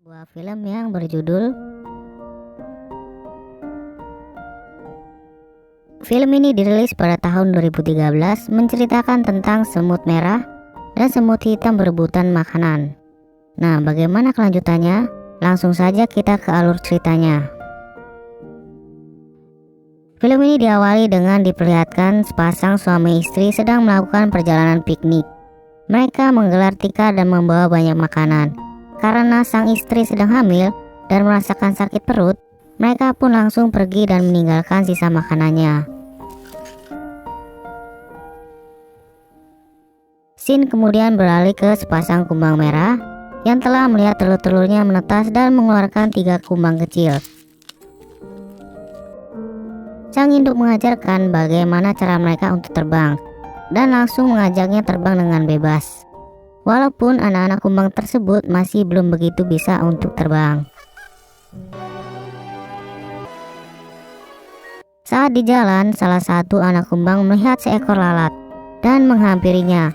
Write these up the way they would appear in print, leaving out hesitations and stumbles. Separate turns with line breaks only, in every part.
sebuah film yang berjudul. Film ini dirilis pada tahun 2013, menceritakan tentang semut merah dan semut hitam berebutan makanan. Nah, bagaimana kelanjutannya? Langsung saja kita ke alur ceritanya. Film ini diawali dengan diperlihatkan sepasang suami istri sedang melakukan perjalanan piknik. Mereka menggelar tikar dan membawa banyak makanan. Karena sang istri sedang hamil dan merasakan sakit perut, mereka pun langsung pergi dan meninggalkan sisa makanannya. Scene kemudian beralih ke sepasang kumbang merah yang telah melihat telur-telurnya menetas dan mengeluarkan 3 kumbang kecil. Sang induk mengajarkan bagaimana cara mereka untuk terbang dan langsung mengajaknya terbang dengan bebas. Walaupun anak-anak kumbang tersebut masih belum begitu bisa untuk terbang. Saat di jalan, salah satu anak kumbang melihat seekor lalat dan menghampirinya.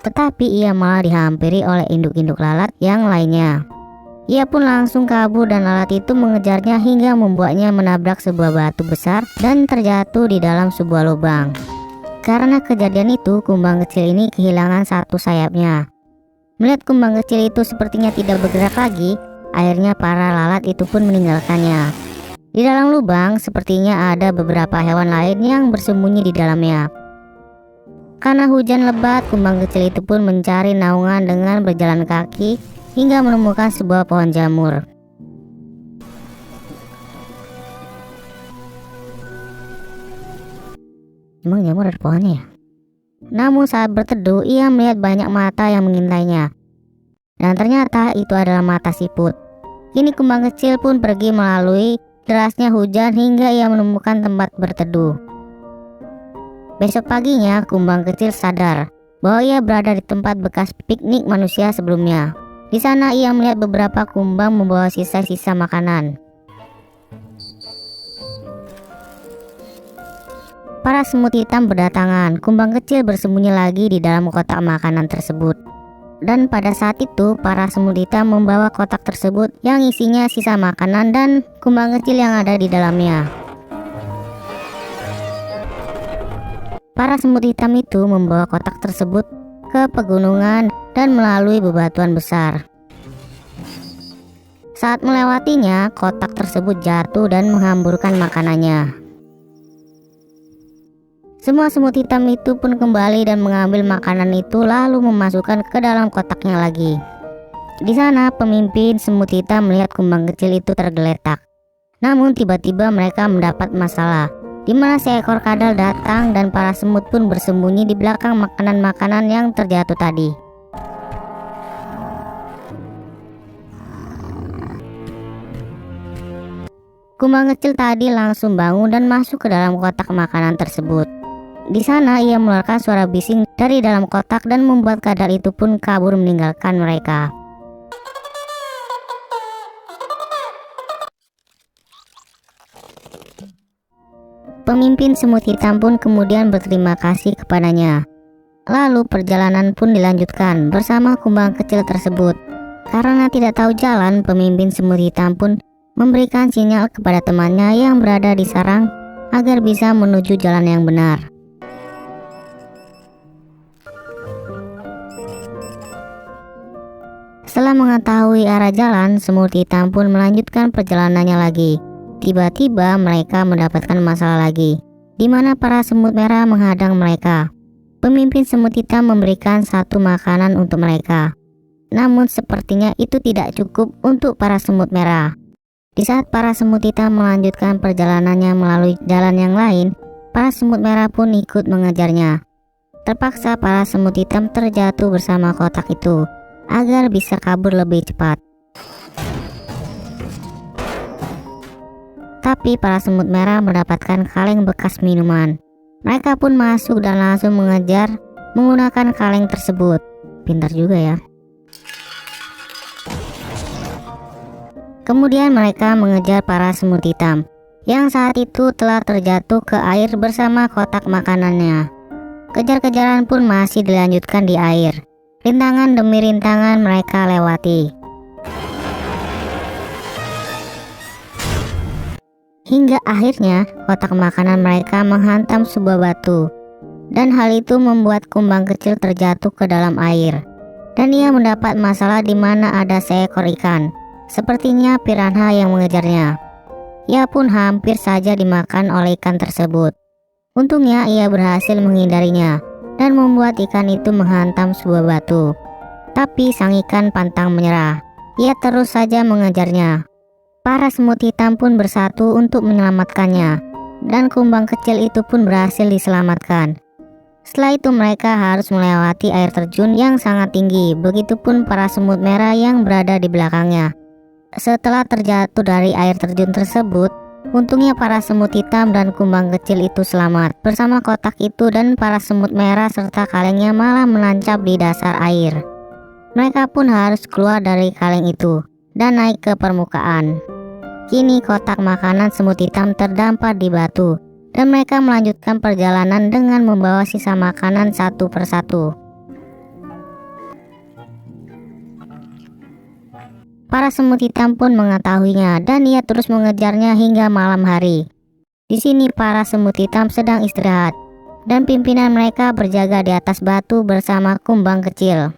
Tetapi ia malah dihampiri oleh induk-induk lalat yang lainnya. Ia pun langsung kabur dan lalat itu mengejarnya hingga membuatnya menabrak sebuah batu besar dan terjatuh di dalam sebuah lubang. Karena kejadian itu, kumbang kecil ini kehilangan satu sayapnya. Melihat kumbang kecil itu sepertinya tidak bergerak lagi, akhirnya para lalat itu pun meninggalkannya. Di dalam lubang sepertinya ada beberapa hewan lain yang bersembunyi di dalamnya. Karena hujan lebat, kumbang kecil itu pun mencari naungan dengan berjalan kaki hingga menemukan sebuah pohon jamur. Emang jamur ada pohonnya ya? Namun saat berteduh, ia melihat banyak mata yang mengintainya. Dan ternyata itu adalah mata siput. Kini kumbang kecil pun pergi melalui derasnya hujan hingga ia menemukan tempat berteduh. Besok paginya, kumbang kecil sadar bahwa ia berada di tempat bekas piknik manusia sebelumnya. Di sana ia melihat beberapa kumbang membawa sisa-sisa makanan. Para semut hitam berdatangan. Kumbang kecil bersembunyi lagi di dalam kotak makanan tersebut. Dan pada saat itu, para semut hitam membawa kotak tersebut yang isinya sisa makanan dan kumbang kecil yang ada di dalamnya. Para semut hitam itu membawa kotak tersebut ke pegunungan dan melalui bebatuan besar. Saat melewatinya, kotak tersebut jatuh dan menghamburkan makanannya. Semua semut hitam itu pun kembali dan mengambil makanan itu lalu memasukkan ke dalam kotaknya lagi. Di sana pemimpin semut hitam melihat kumbang kecil itu tergeletak. Namun tiba-tiba mereka mendapat masalah, di mana seekor kadal datang dan para semut pun bersembunyi di belakang makanan-makanan yang terjatuh tadi. Kumbang kecil tadi langsung bangun dan masuk ke dalam kotak makanan tersebut. Di sana ia mengeluarkan suara bising dari dalam kotak dan membuat kadal itu pun kabur meninggalkan mereka. Pemimpin semut hitam pun kemudian berterima kasih kepadanya. Lalu perjalanan pun dilanjutkan bersama kumbang kecil tersebut. Karena tidak tahu jalan, pemimpin semut hitam pun memberikan sinyal kepada temannya yang berada di sarang agar bisa menuju jalan yang benar. Setelah mengetahui arah jalan, semut hitam pun melanjutkan perjalanannya lagi. Tiba-tiba mereka mendapatkan masalah lagi, di mana para semut merah menghadang mereka. Pemimpin semut hitam memberikan satu makanan untuk mereka. Namun sepertinya itu tidak cukup untuk para semut merah. Di saat para semut hitam melanjutkan perjalanannya melalui jalan yang lain, para semut merah pun ikut mengejarnya. Terpaksa para semut hitam terjatuh bersama kotak itu agar bisa kabur lebih cepat. Tapi para semut merah mendapatkan kaleng bekas minuman. Mereka pun masuk dan langsung mengejar menggunakan kaleng tersebut. Pintar juga ya. Kemudian mereka mengejar para semut hitam yang saat itu telah terjatuh ke air bersama kotak makanannya. Kejar-kejaran pun masih dilanjutkan di air. Rintangan demi rintangan mereka lewati. hingga akhirnya kotak makanan mereka menghantam sebuah batu, dan hal itu membuat kumbang kecil terjatuh ke dalam air, dan ia mendapat masalah di mana ada seekor ikan, sepertinya piranha yang mengejarnya. Ia pun hampir saja dimakan oleh ikan tersebut. Untungnya ia berhasil menghindarinya dan membuat ikan itu menghantam sebuah batu. Tapi sang ikan pantang menyerah. Ia terus saja mengejarnya. Para semut hitam pun bersatu untuk menyelamatkannya, dan kumbang kecil itu pun berhasil diselamatkan. Setelah itu mereka harus melewati air terjun yang sangat tinggi, begitupun para semut merah yang berada di belakangnya. Setelah terjatuh dari air terjun tersebut, untungnya para semut hitam dan kumbang kecil itu selamat bersama kotak itu, dan para semut merah serta kalengnya malah menancap di dasar air. Mereka pun harus keluar dari kaleng itu dan naik ke permukaan. Kini kotak makanan semut hitam terdampar di batu, dan mereka melanjutkan perjalanan dengan membawa sisa makanan satu persatu. Para semut hitam pun mengetahuinya, dan ia terus mengejarnya hingga malam hari. Di sini para semut hitam sedang istirahat, dan pimpinan mereka berjaga di atas batu bersama kumbang kecil.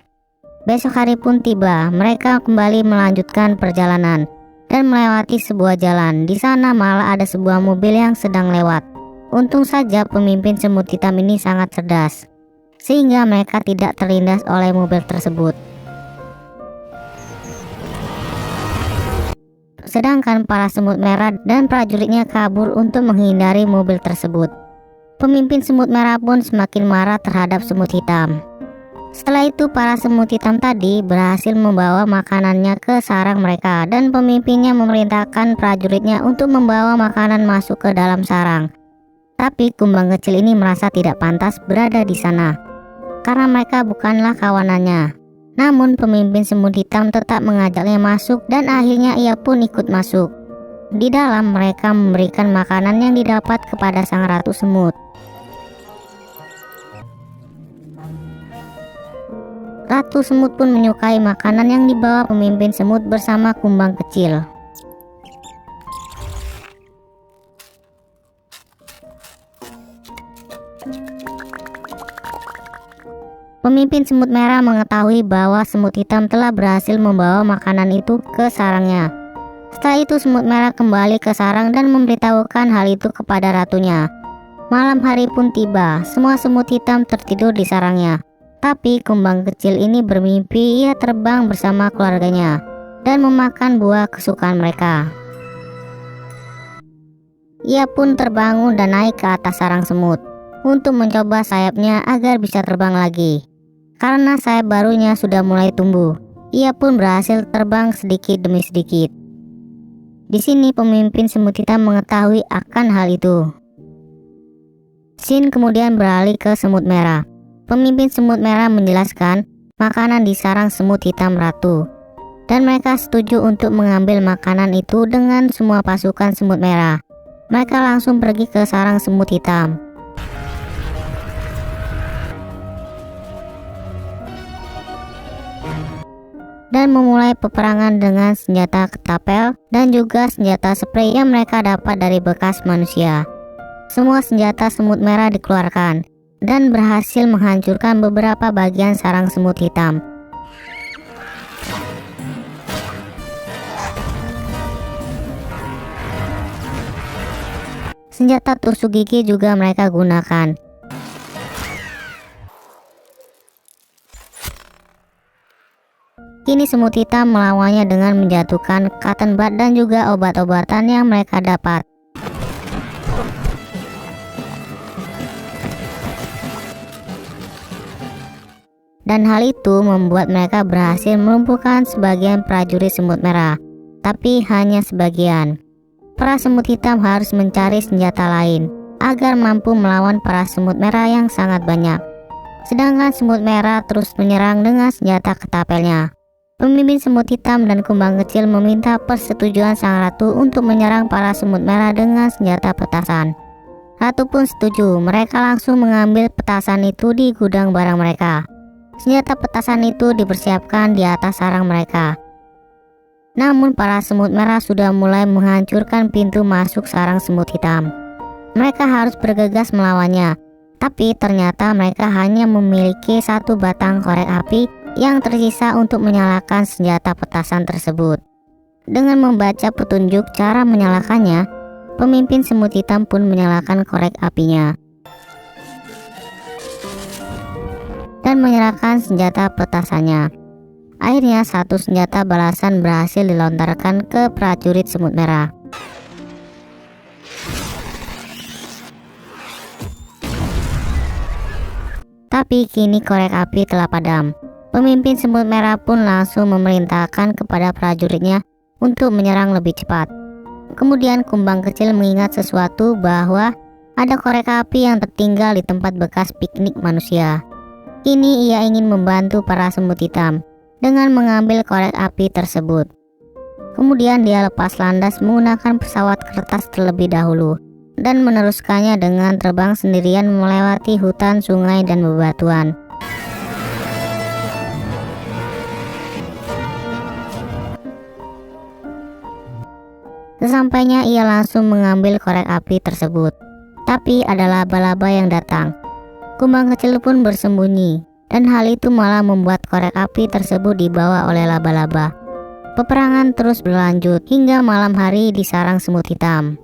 Besok hari pun tiba, mereka kembali melanjutkan perjalanan dan melewati sebuah jalan. Di sana malah ada sebuah mobil yang sedang lewat. Untung saja pemimpin semut hitam ini sangat cerdas, sehingga mereka tidak terlindas oleh mobil tersebut. Sedangkan para semut merah dan prajuritnya kabur untuk menghindari mobil tersebut. Pemimpin semut merah pun semakin marah terhadap semut hitam. Setelah itu para semut hitam tadi berhasil membawa makanannya ke sarang mereka, dan pemimpinnya memerintahkan prajuritnya untuk membawa makanan masuk ke dalam sarang. Tapi kumbang kecil ini merasa tidak pantas berada di sana, karena mereka bukanlah kawanannya. Namun pemimpin semut hitam tetap mengajaknya masuk, dan akhirnya ia pun ikut masuk. Di dalam mereka memberikan makanan yang didapat kepada sang ratu semut. Ratu semut pun menyukai makanan yang dibawa pemimpin semut bersama kumbang kecil. Pemimpin semut merah mengetahui bahwa semut hitam telah berhasil membawa makanan itu ke sarangnya. Setelah itu semut merah kembali ke sarang dan memberitahukan hal itu kepada ratunya. Malam hari pun tiba, semua semut hitam tertidur di sarangnya. Tapi kumbang kecil ini bermimpi ia terbang bersama keluarganya dan memakan buah kesukaan mereka. Ia pun terbangun dan naik ke atas sarang semut untuk mencoba sayapnya agar bisa terbang lagi. Karena sayap barunya sudah mulai tumbuh, ia pun berhasil terbang sedikit demi sedikit. Di sini pemimpin semut hitam mengetahui akan hal itu. Scene kemudian beralih ke semut merah. Pemimpin semut merah menjelaskan makanan di sarang semut hitam ratu, dan mereka setuju untuk mengambil makanan itu dengan semua pasukan semut merah. Mereka langsung pergi ke sarang semut hitam. Dan memulai peperangan dengan senjata ketapel dan juga senjata spray yang mereka dapat dari bekas manusia. Semua senjata semut merah dikeluarkan dan berhasil menghancurkan beberapa bagian sarang semut hitam. Senjata tusuk gigi juga mereka gunakan. Kini semut hitam melawannya dengan menjatuhkan cotton bud dan juga obat-obatan yang mereka dapat. Dan hal itu membuat mereka berhasil melumpuhkan sebagian prajurit semut merah, tapi hanya sebagian. Para semut hitam harus mencari senjata lain agar mampu melawan para semut merah yang sangat banyak. Sedangkan semut merah terus menyerang dengan senjata ketapelnya. Pemimpin semut hitam dan kumbang kecil meminta persetujuan sang ratu untuk menyerang para semut merah dengan senjata petasan. Ratu pun setuju, mereka langsung mengambil petasan itu di gudang barang mereka. Senjata petasan itu dipersiapkan di atas sarang mereka. Namun para semut merah sudah mulai menghancurkan pintu masuk sarang semut hitam. Mereka harus bergegas melawannya, tapi ternyata mereka hanya memiliki satu batang korek api yang tersisa untuk menyalakan senjata petasan tersebut. Dengan membaca petunjuk cara menyalakannya, pemimpin semut hitam pun menyalakan korek apinya dan menyerahkan senjata petasannya. Akhirnya satu senjata balasan berhasil dilontarkan ke prajurit semut merah. Tapi kini korek api telah padam. Pemimpin semut merah pun langsung memerintahkan kepada prajuritnya untuk menyerang lebih cepat. Kemudian kumbang kecil mengingat sesuatu, bahwa ada korek api yang tertinggal di tempat bekas piknik manusia. Kini ia ingin membantu para semut hitam dengan mengambil korek api tersebut. Kemudian dia lepas landas menggunakan pesawat kertas terlebih dahulu dan meneruskannya dengan terbang sendirian melewati hutan, sungai, dan bebatuan. Sesampainya ia langsung mengambil korek api tersebut. Tapi ada laba-laba yang datang. Kumbang kecil pun bersembunyi, dan hal itu malah membuat korek api tersebut dibawa oleh laba-laba. Peperangan terus berlanjut hingga malam hari di sarang semut hitam.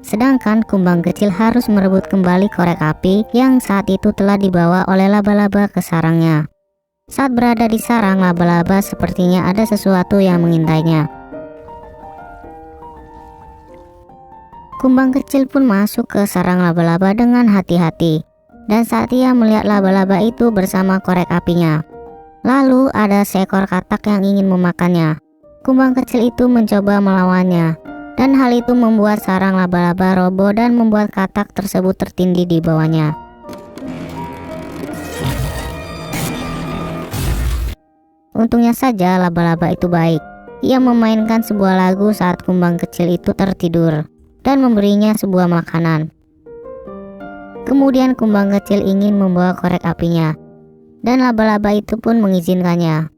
Sedangkan kumbang kecil harus merebut kembali korek api yang saat itu telah dibawa oleh laba-laba ke sarangnya. Saat berada di sarang, laba-laba sepertinya ada sesuatu yang mengintainya. Kumbang kecil pun masuk ke sarang laba-laba dengan hati-hati, dan saat ia melihat laba-laba itu bersama korek apinya, lalu ada seekor katak yang ingin memakannya. Kumbang kecil itu mencoba melawannya, dan hal itu membuat sarang laba-laba roboh dan membuat katak tersebut tertindih di bawahnya. Untungnya saja laba-laba itu baik. Ia memainkan sebuah lagu saat kumbang kecil itu tertidur dan memberinya sebuah makanan. Kemudian kumbang kecil ingin membawa korek apinya, dan laba-laba itu pun mengizinkannya.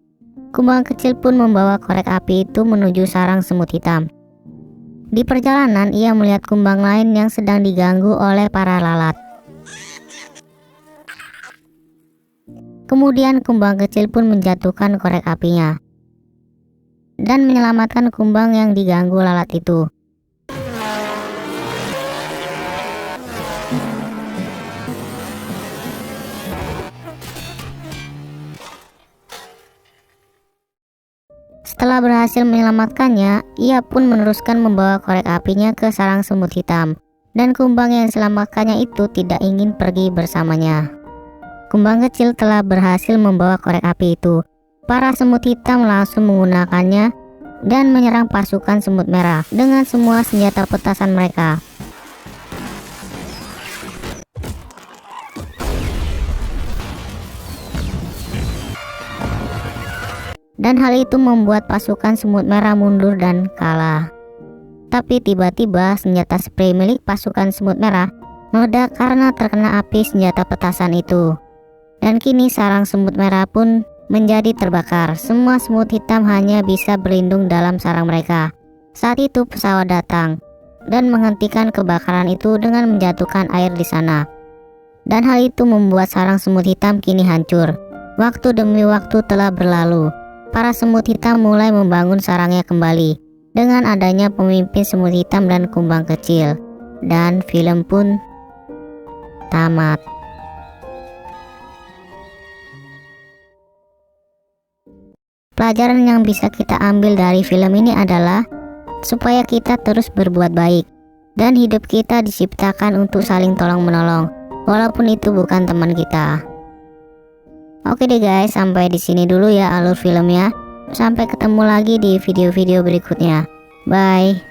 Kumbang kecil pun membawa korek api itu menuju sarang semut hitam. Di perjalanan ia melihat kumbang lain yang sedang diganggu oleh para lalat. Kemudian kumbang kecil pun menjatuhkan korek apinya dan menyelamatkan kumbang yang diganggu lalat itu. Setelah berhasil menyelamatkannya, ia pun meneruskan membawa korek apinya ke sarang semut hitam, dan kumbang yang diselamatkannya itu tidak ingin pergi bersamanya. Kumbang kecil telah berhasil membawa korek api itu. Para semut hitam langsung menggunakannya dan menyerang pasukan semut merah dengan semua senjata petasan mereka. Dan hal itu membuat pasukan semut merah mundur dan kalah. Tapi tiba-tiba senjata spray milik pasukan semut merah meledak karena terkena api senjata petasan itu. Dan kini sarang semut merah pun menjadi terbakar. Semua semut hitam hanya bisa berlindung dalam sarang mereka. Saat itu pesawat datang dan menghentikan kebakaran itu dengan menjatuhkan air di sana. Dan hal itu membuat sarang semut hitam kini hancur. Waktu demi waktu telah berlalu. Para semut hitam mulai membangun sarangnya kembali dengan adanya pemimpin semut hitam dan kumbang kecil. Dan film pun tamat. Pelajaran yang bisa kita ambil dari film ini adalah supaya kita terus berbuat baik dan hidup kita diciptakan untuk saling tolong-menolong walaupun itu bukan teman kita. Oke deh guys, sampai di sini dulu ya alur filmnya. Sampai ketemu lagi di video-video berikutnya. Bye.